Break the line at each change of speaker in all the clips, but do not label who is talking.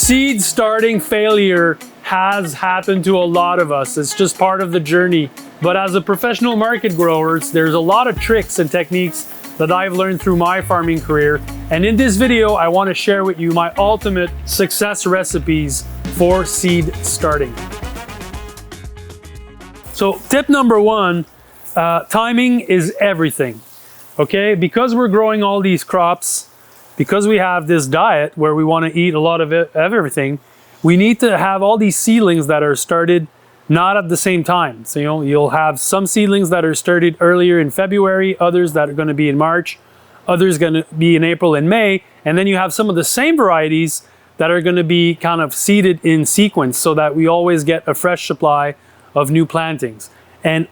Seed starting failure has happened to a lot of us. It's just part of the journey. But as a professional market growers, there's a lot of tricks and techniques that I've learned through my farming career. And in this video, I want to share with you my ultimate success recipes for seed starting. So tip number one, timing is everything. Okay, because we're growing all these crops, because we have this diet where we want to eat a lot of everything, we need to have all these seedlings that are started not at the same time. So you'll have some seedlings that are started earlier in February, others that are going to be in March, others going to be in April and May, and then you have some of the same varieties that are going to be kind of seeded in sequence so that we always get a fresh supply of new plantings. And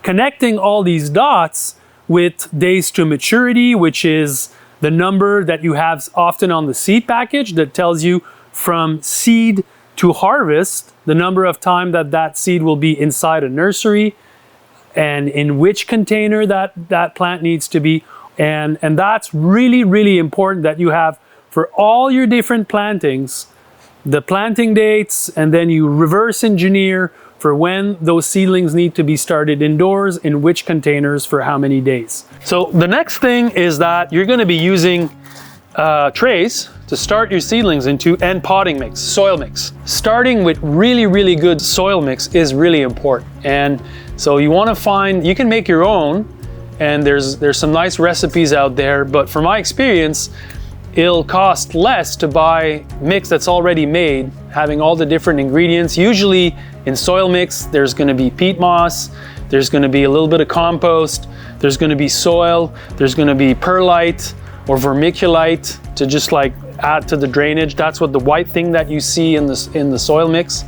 connecting all these dots with days to maturity, which is the number that you have often on the seed package that tells you from seed to harvest, the number of time that that seed will be inside a nursery and in which container that plant needs to be. And that's really, really important that you have for all your different plantings, the planting dates, and then you reverse engineer for when those seedlings need to be started indoors, in which containers, for how many days. So the next thing is that you're going to be using trays to start your seedlings into, and potting mix, soil mix. Starting with really, really good soil mix is really important. And so you want to find, you can make your own, and there's some nice recipes out there, but from my experience, it'll cost less to buy mix that's already made, having all the different ingredients. Usually in soil mix, there's going to be peat moss, there's going to be a little bit of compost, there's going to be soil, there's going to be perlite or vermiculite to just like add to the drainage. That's what the white thing that you see in the soil mix.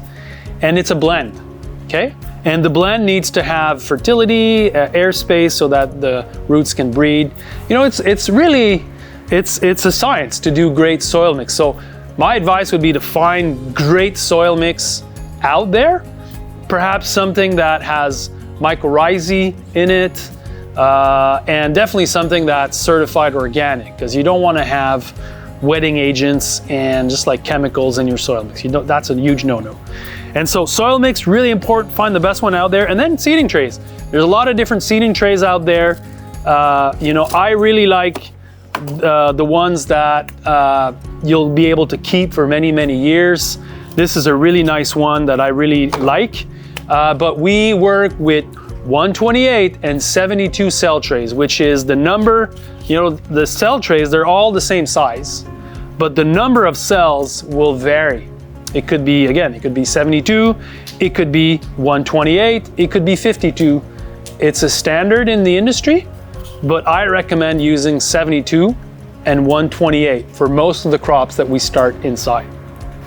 And it's a blend, okay? And the blend needs to have fertility, airspace so that the roots can breed. You know, it's really, it's a science to do great soil mix. So my advice would be to find great soil mix out there, perhaps something that has mycorrhizae in it, and definitely something that's certified organic, because you don't want to have wetting agents and just like chemicals in your soil mix. That's a huge no-no. And so soil mix, really important, find the best one out there. And then seeding trays. There's a lot of different seeding trays out there. I really like the ones that you'll be able to keep for many, many years. This is a really nice one that I really like, but we work with 128 and 72 cell trays, which is the number, the cell trays, they're all the same size, but the number of cells will vary. It could be, again, it could be 72, it could be 128, it could be 52. It's a standard in the industry, but I recommend using 72 and 128 for most of the crops that we start inside.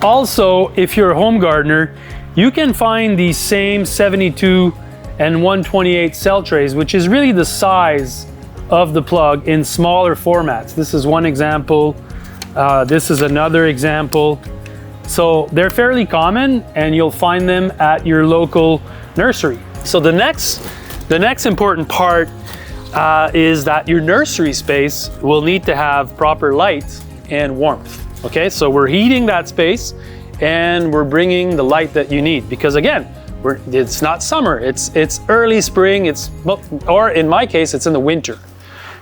Also, if you're a home gardener, you can find these same 72 and 128 cell trays, which is really the size of the plug in smaller formats. This is one example. This is another example. So they're fairly common and you'll find them at your local nursery. So the next important part is that your nursery space will need to have proper light and warmth. Okay, so we're heating that space and we're bringing the light that you need, because again, it's not summer, it's early spring, or in my case, it's in the winter.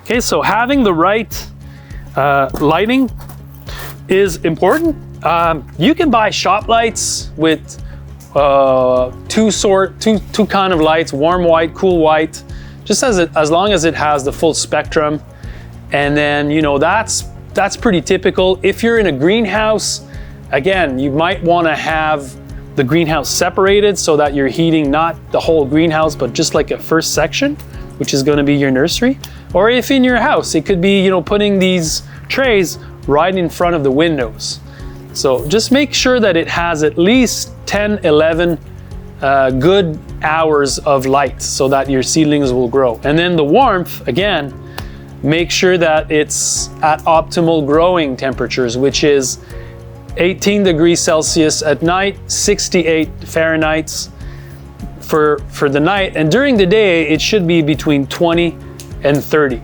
Okay, so having the right lighting is important. You can buy shop lights with two kind of lights, warm white, cool white, just as long as it has the full spectrum. And then, that's pretty typical. If you're in a greenhouse, again, you might want to have the greenhouse separated so that you're heating not the whole greenhouse, but just like a first section, which is going to be your nursery. Or if in your house, it could be, putting these trays right in front of the windows. So just make sure that it has at least 10, 11 good hours of light so that your seedlings will grow. And then the warmth, again, make sure that it's at optimal growing temperatures, which is 18 degrees Celsius at night, 68 Fahrenheit for the night. And during the day, it should be between 20 and 30.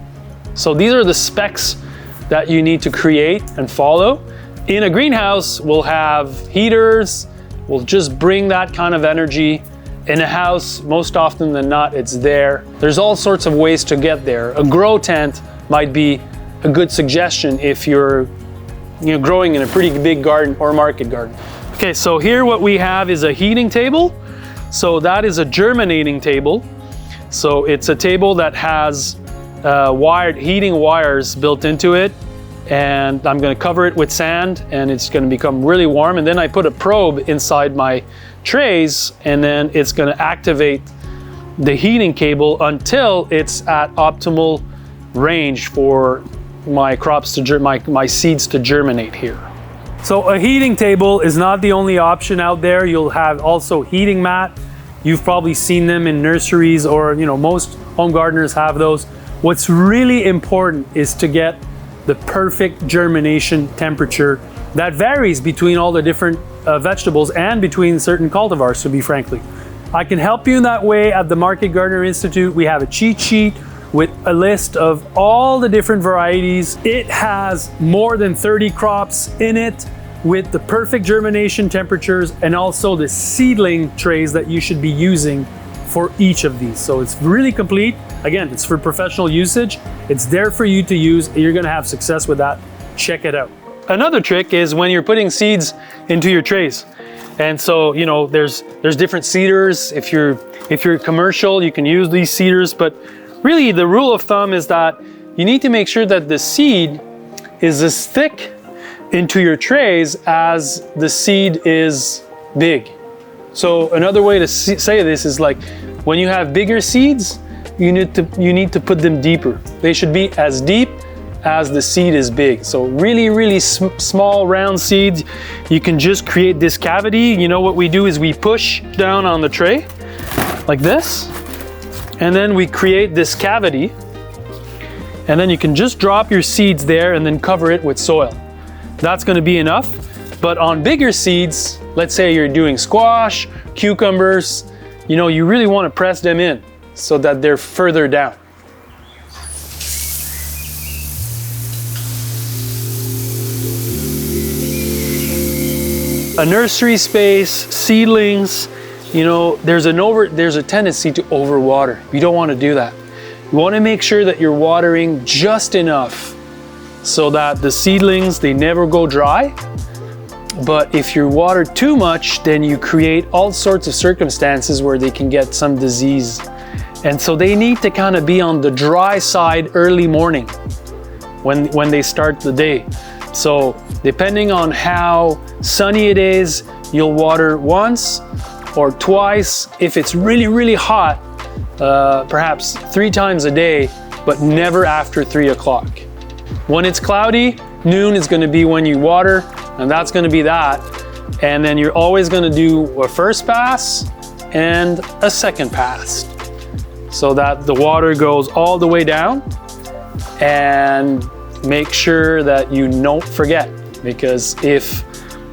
So these are the specs that you need to create and follow. In a greenhouse, we'll have heaters, we'll just bring that kind of energy. In a house, most often than not, it's there. There's all sorts of ways to get there. A grow tent might be a good suggestion if you're growing in a pretty big garden or market garden. Okay, so here what we have is a heating table. So that is a germinating table. So it's a table that has heating wires built into it. And I'm gonna cover it with sand and it's gonna become really warm. And then I put a probe inside my trays and then it's gonna activate the heating cable until it's at optimal range for my crops to my seeds to germinate here. So a heating table is not the only option out there. You'll have also heating mat. You've probably seen them in nurseries or most home gardeners have those. What's really important is to get the perfect germination temperature that varies between all the different vegetables and between certain cultivars, to be frankly. I can help you in that way at the Market Gardener Institute. We have a cheat sheet with a list of all the different varieties. It has more than 30 crops in it with the perfect germination temperatures and also the seedling trays that you should be using for each of these. So it's really complete. Again, it's for professional usage. It's there for you to use. You're gonna have success with that. Check it out. Another trick is when you're putting seeds into your trays. And so, there's different seeders. If you're commercial, you can use these seeders, but really the rule of thumb is that you need to make sure that the seed is as thick into your trays as the seed is big. So another way to say this is like when you have bigger seeds, you need to put them deeper. They should be as deep as the seed is big. So really small round seeds, you can just create this cavity. What we do is we push down on the tray like this, and then we create this cavity, and then you can just drop your seeds there and then cover it with soil. That's gonna be enough. But on bigger seeds, let's say you're doing squash, cucumbers, you really wanna press them in so that they're further down. A nursery space, seedlings, there's a tendency to overwater. You don't want to do that. You want to make sure that you're watering just enough so that the seedlings, they never go dry. But if you water too much, then you create all sorts of circumstances where they can get some disease. And so they need to kind of be on the dry side early morning when they start the day. So depending on how sunny it is, you'll water once or twice. If it's really hot, perhaps 3 times a day, but never after 3 o'clock. When it's cloudy, noon is going to be when you water, and that's going to be that. And then you're always going to do a first pass and a second pass so that the water goes all the way down. And make sure that you don't forget, because if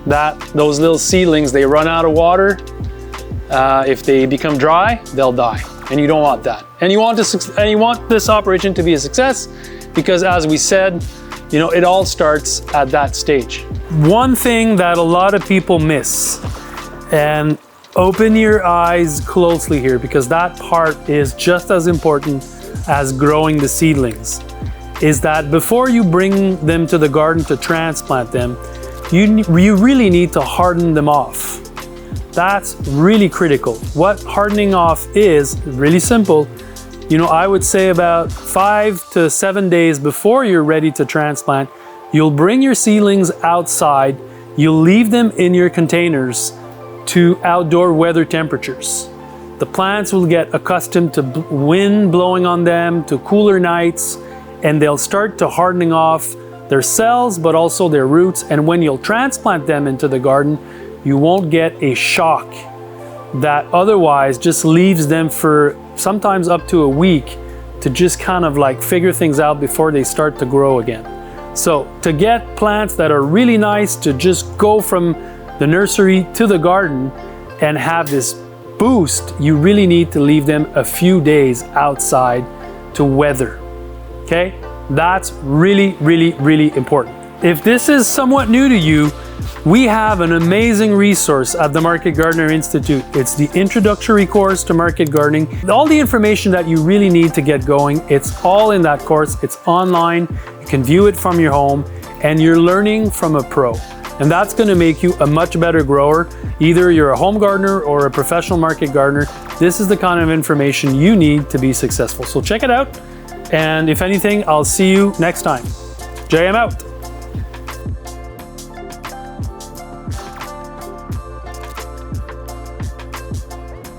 those little seedlings, they run out of water, if they become dry, they'll die, and you don't want that. And you want this operation to be a success, because as we said, it all starts at that stage. One thing that a lot of people miss, and open your eyes closely here, because that part is just as important as growing the seedlings, is that before you bring them to the garden to transplant them, you really need to harden them off. That's really critical. What hardening off is really simple. I would say about 5 to 7 days before you're ready to transplant, you'll bring your seedlings outside, you'll leave them in your containers to outdoor weather temperatures. The plants will get accustomed to wind blowing on them, to cooler nights, and they'll start to hardening off their cells, but also their roots. And when you'll transplant them into the garden, you won't get a shock that otherwise just leaves them for sometimes up to a week to just kind of like figure things out before they start to grow again. So to get plants that are really nice to just go from the nursery to the garden and have this boost, you really need to leave them a few days outside to weather. Okay, that's really important. if this is somewhat new to you, we have an amazing resource at the Market Gardener Institute. It's the introductory course to market gardening. All the information that you really need to get going, it's all in that course. It's online, you can view it from your home, and you're learning from a pro. And that's gonna make you a much better grower. Either you're a home gardener or a professional market gardener. This is the kind of information you need to be successful. So check it out. And if anything, I'll see you next time. JM out.